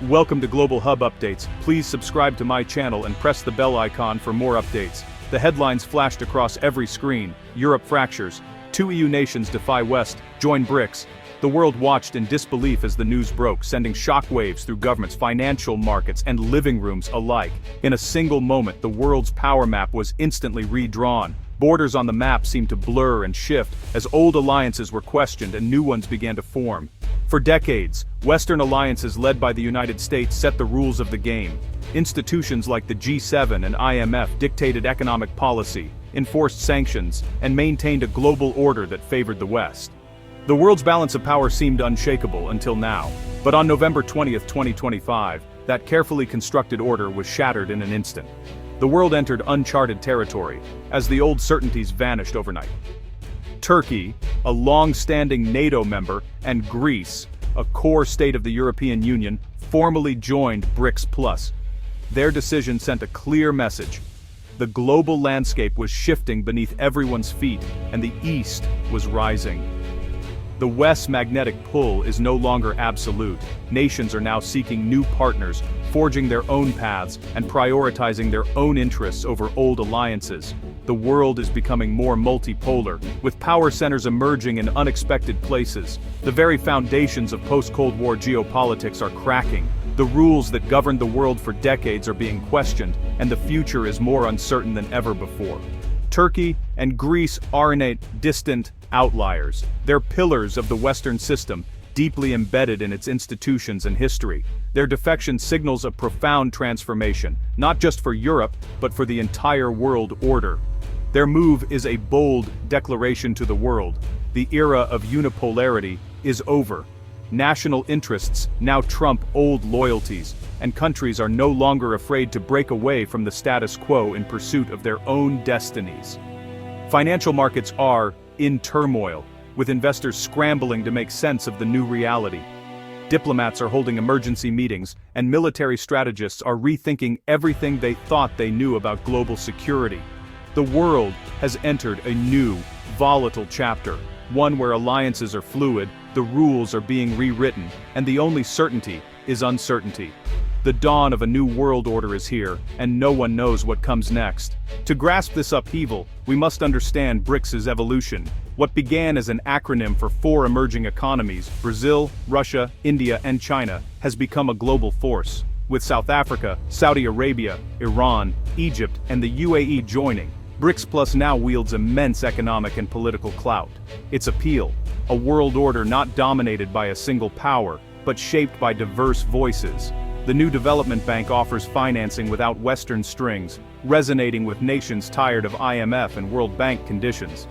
Welcome to Global Hub Updates. Please subscribe to my channel and press the bell icon for more updates. The headlines flashed across every screen. Europe fractures. 2 EU nations defy West, join BRICS. The world watched in disbelief as the news broke, sending shockwaves through governments, financial markets, and living rooms alike. In a single moment, the world's power map was instantly redrawn. Borders on the map seemed to blur and shift as old alliances were questioned and new ones began to form. For decades, Western alliances led by the United States set the rules of the game. Institutions like the G7 and IMF dictated economic policy, enforced sanctions, and maintained a global order that favored the West. The world's balance of power seemed unshakable until now. But on November 20, 2025, that carefully constructed order was shattered in an instant. The world entered uncharted territory, as the old certainties vanished overnight. Turkey, a long-standing NATO member, and Greece, a core state of the European Union, formally joined BRICS+. Their decision sent a clear message. The global landscape was shifting beneath everyone's feet, and the East was rising. The West's magnetic pull is no longer absolute. Nations are now seeking new partners, forging their own paths, and prioritizing their own interests over old alliances. The world is becoming more multipolar, with power centers emerging in unexpected places. The very foundations of post-Cold War geopolitics are cracking. The rules that governed the world for decades are being questioned, and the future is more uncertain than ever before. Turkey and Greece aren't distant outliers. They're pillars of the Western system, deeply embedded in its institutions and history. Their defection signals a profound transformation, not just for Europe, but for the entire world order. Their move is a bold declaration to the world. The era of unipolarity is over. National interests now trump old loyalties, and countries are no longer afraid to break away from the status quo in pursuit of their own destinies. Financial markets are in turmoil, with investors scrambling to make sense of the new reality. Diplomats are holding emergency meetings, and military strategists are rethinking everything they thought they knew about global security. The world has entered a new, volatile chapter, one where alliances are fluid, the rules are being rewritten, and the only certainty is uncertainty. The dawn of a new world order is here, and no one knows what comes next. To grasp this upheaval, we must understand BRICS' evolution. What began as an acronym for 4 emerging economies, Brazil, Russia, India, and China, has become a global force. With South Africa, Saudi Arabia, Iran, Egypt, and the UAE joining, BRICS+ now wields immense economic and political clout. Its appeal: a world order not dominated by a single power, but shaped by diverse voices. The new development bank offers financing without Western strings, resonating with nations tired of IMF and World Bank conditions.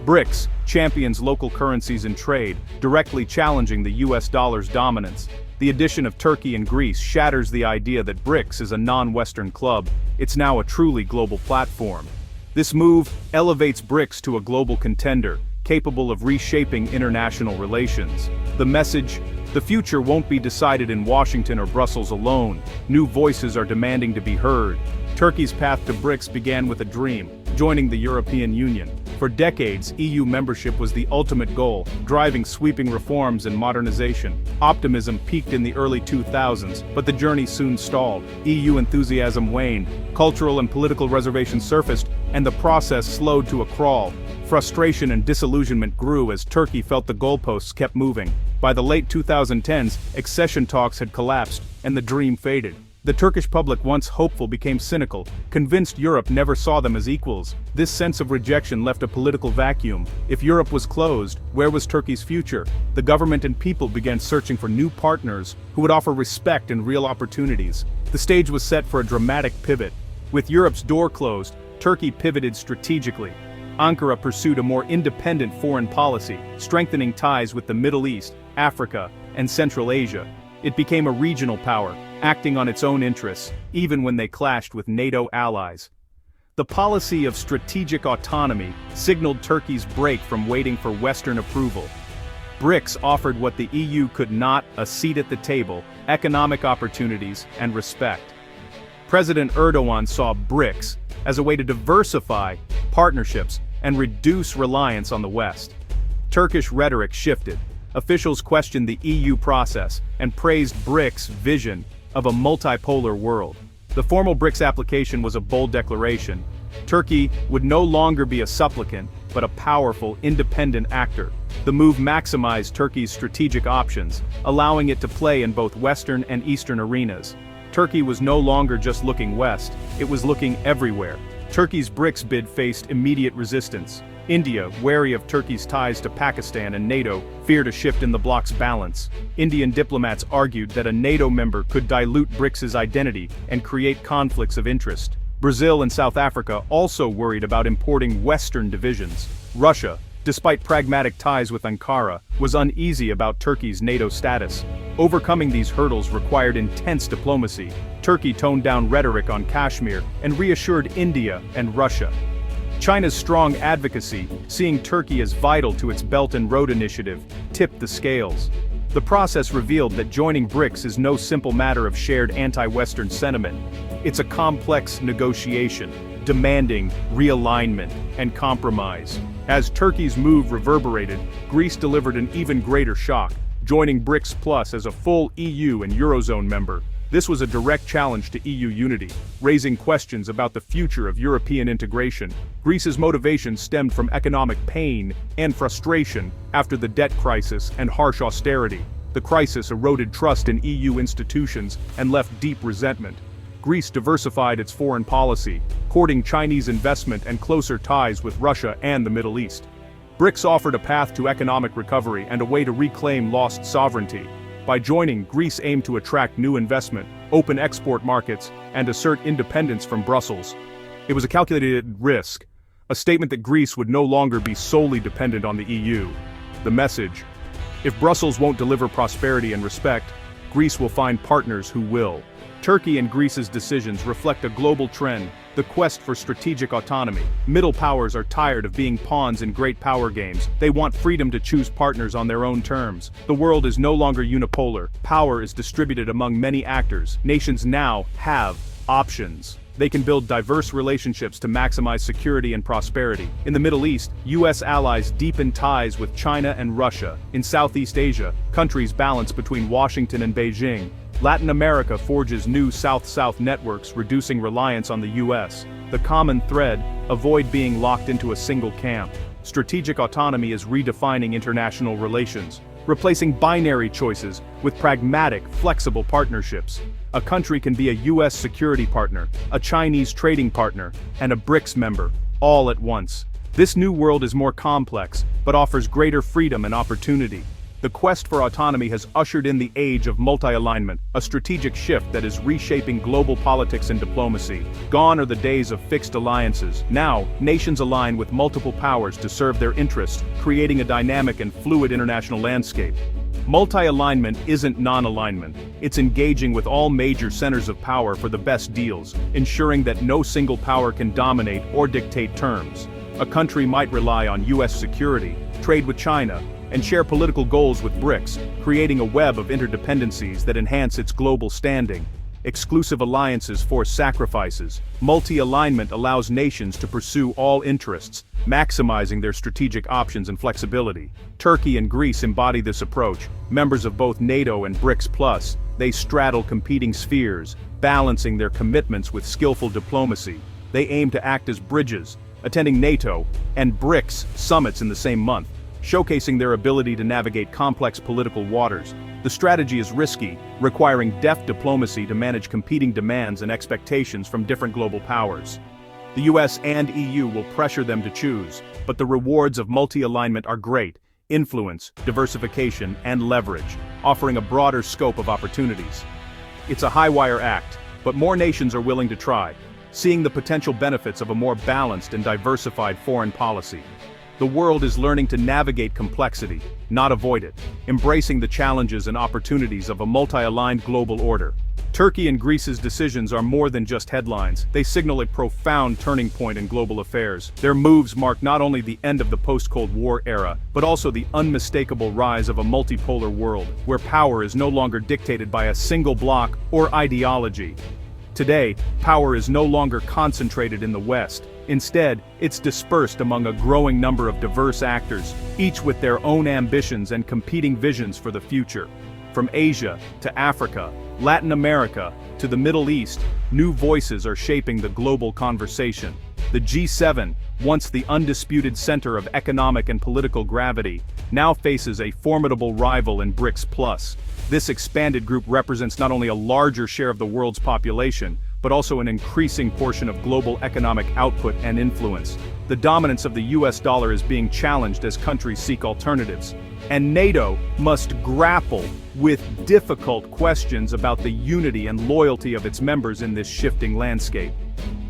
BRICS champions local currencies and trade, directly challenging the US dollar's dominance. The addition of Turkey and Greece shatters the idea that BRICS is a non-Western club. It's now a truly global platform. This move elevates BRICS to a global contender, capable of reshaping international relations. The message: the future won't be decided in Washington or Brussels alone. New voices are demanding to be heard. Turkey's path to BRICS began with a dream: joining the European Union. For decades, EU membership was the ultimate goal, driving sweeping reforms and modernization. Optimism peaked in the early 2000s, but the journey soon stalled. EU enthusiasm waned, cultural and political reservations surfaced, and the process slowed to a crawl. Frustration and disillusionment grew as Turkey felt the goalposts kept moving. By the late 2010s, accession talks had collapsed, and the dream faded. The Turkish public, once hopeful, became cynical, convinced Europe never saw them as equals. This sense of rejection left a political vacuum. If Europe was closed, where was Turkey's future? The government and people began searching for new partners who would offer respect and real opportunities. The stage was set for a dramatic pivot. With Europe's door closed, Turkey pivoted strategically. Ankara pursued a more independent foreign policy, strengthening ties with the Middle East, Africa, and Central Asia. It became a regional power, acting on its own interests, even when they clashed with NATO allies. The policy of strategic autonomy signaled Turkey's break from waiting for Western approval. BRICS offered what the EU could not: a seat at the table, economic opportunities, and respect. President Erdogan saw BRICS as a way to diversify partnerships and reduce reliance on the West. Turkish rhetoric shifted. Officials questioned the EU process and praised BRICS' vision of a multipolar world. The formal BRICS application was a bold declaration. Turkey would no longer be a supplicant, but a powerful, independent actor. The move maximized Turkey's strategic options, allowing it to play in both Western and Eastern arenas. Turkey was no longer just looking west, it was looking everywhere. Turkey's BRICS bid faced immediate resistance. India, wary of Turkey's ties to Pakistan and NATO, feared a shift in the bloc's balance. Indian diplomats argued that a NATO member could dilute BRICS' identity and create conflicts of interest. Brazil and South Africa also worried about importing Western divisions. Russia, despite pragmatic ties with Ankara, was uneasy about Turkey's NATO status. Overcoming these hurdles required intense diplomacy. Turkey toned down rhetoric on Kashmir and reassured India and Russia. China's strong advocacy, seeing Turkey as vital to its Belt and Road Initiative, tipped the scales. The process revealed that joining BRICS is no simple matter of shared anti-Western sentiment. It's a complex negotiation, demanding realignment and compromise. As Turkey's move reverberated, Greece delivered an even greater shock, joining BRICS Plus as a full EU and Eurozone member. This was a direct challenge to EU unity, raising questions about the future of European integration. Greece's motivation stemmed from economic pain and frustration after the debt crisis and harsh austerity. The crisis eroded trust in EU institutions and left deep resentment. Greece diversified its foreign policy, courting Chinese investment and closer ties with Russia and the Middle East. BRICS offered a path to economic recovery and a way to reclaim lost sovereignty. By joining, Greece aimed to attract new investment, open export markets, and assert independence from Brussels. It was a calculated risk, a statement that Greece would no longer be solely dependent on the EU. The message: if Brussels won't deliver prosperity and respect, Greece will find partners who will. Turkey and Greece's decisions reflect a global trend, the quest for strategic autonomy. Middle powers are tired of being pawns in great power games. They want freedom to choose partners on their own terms. The world is no longer unipolar. Power is distributed among many actors. Nations now have options. They can build diverse relationships to maximize security and prosperity. In the Middle East, US allies deepen ties with China and Russia. In Southeast Asia, countries balance between Washington and Beijing. Latin America forges new South-South networks, reducing reliance on the US. The common thread: avoid being locked into a single camp. Strategic autonomy is redefining international relations, replacing binary choices with pragmatic, flexible partnerships. A country can be a US security partner, a Chinese trading partner, and a BRICS member, all at once. This new world is more complex, but offers greater freedom and opportunity. The quest for autonomy has ushered in the age of multi-alignment, a strategic shift that is reshaping global politics and diplomacy. Gone are the days of fixed alliances. Now, nations align with multiple powers to serve their interests, creating a dynamic and fluid international landscape. Multi-alignment isn't non-alignment. It's engaging with all major centers of power for the best deals, ensuring that no single power can dominate or dictate terms. A country might rely on US security, trade with China, and share political goals with BRICS, creating a web of interdependencies that enhance its global standing. Exclusive alliances force sacrifices. Multi-alignment allows nations to pursue all interests, maximizing their strategic options and flexibility. Turkey and Greece embody this approach. Members of both NATO and BRICS Plus, they straddle competing spheres, balancing their commitments with skillful diplomacy. They aim to act as bridges, attending NATO and BRICS summits in the same month, showcasing their ability to navigate complex political waters. The strategy is risky, requiring deft diplomacy to manage competing demands and expectations from different global powers. The US and EU will pressure them to choose, but the rewards of multi-alignment are great: influence, diversification, and leverage, offering a broader scope of opportunities. It's a high-wire act, but more nations are willing to try, seeing the potential benefits of a more balanced and diversified foreign policy. The world is learning to navigate complexity, not avoid it, embracing the challenges and opportunities of a multi-aligned global order. Turkey and Greece's decisions are more than just headlines. They signal a profound turning point in global affairs. Their moves mark not only the end of the post-Cold War era, but also the unmistakable rise of a multipolar world, where power is no longer dictated by a single bloc or ideology. Today, power is no longer concentrated in the West. Instead, it's dispersed among a growing number of diverse actors, each with their own ambitions and competing visions for the future. From Asia to Africa, Latin America to the Middle East, new voices are shaping the global conversation. The G7, once the undisputed center of economic and political gravity, now faces a formidable rival in BRICS+. This expanded group represents not only a larger share of the world's population, but also an increasing portion of global economic output and influence. The dominance of the US dollar is being challenged as countries seek alternatives. And NATO must grapple with difficult questions about the unity and loyalty of its members in this shifting landscape.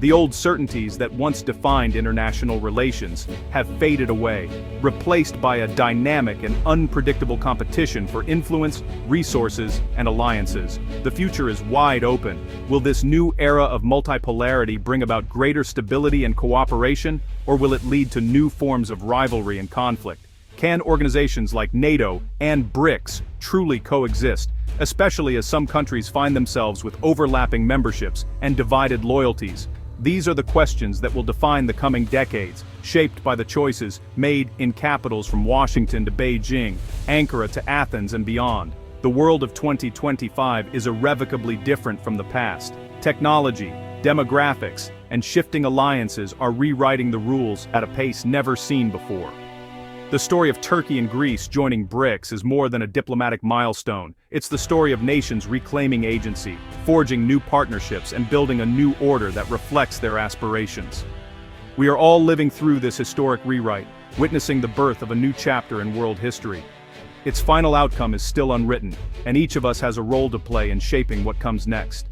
The old certainties that once defined international relations have faded away, replaced by a dynamic and unpredictable competition for influence, resources, and alliances. The future is wide open. Will this new era of multipolarity bring about greater stability and cooperation, or will it lead to new forms of rivalry and conflict? Can organizations like NATO and BRICS truly coexist, especially as some countries find themselves with overlapping memberships and divided loyalties? These are the questions that will define the coming decades, shaped by the choices made in capitals from Washington to Beijing, Ankara to Athens and beyond. The world of 2025 is irrevocably different from the past. Technology, demographics, and shifting alliances are rewriting the rules at a pace never seen before. The story of Turkey and Greece joining BRICS is more than a diplomatic milestone. It's the story of nations reclaiming agency, forging new partnerships, and building a new order that reflects their aspirations. We are all living through this historic rewrite, witnessing the birth of a new chapter in world history. Its final outcome is still unwritten, and each of us has a role to play in shaping what comes next.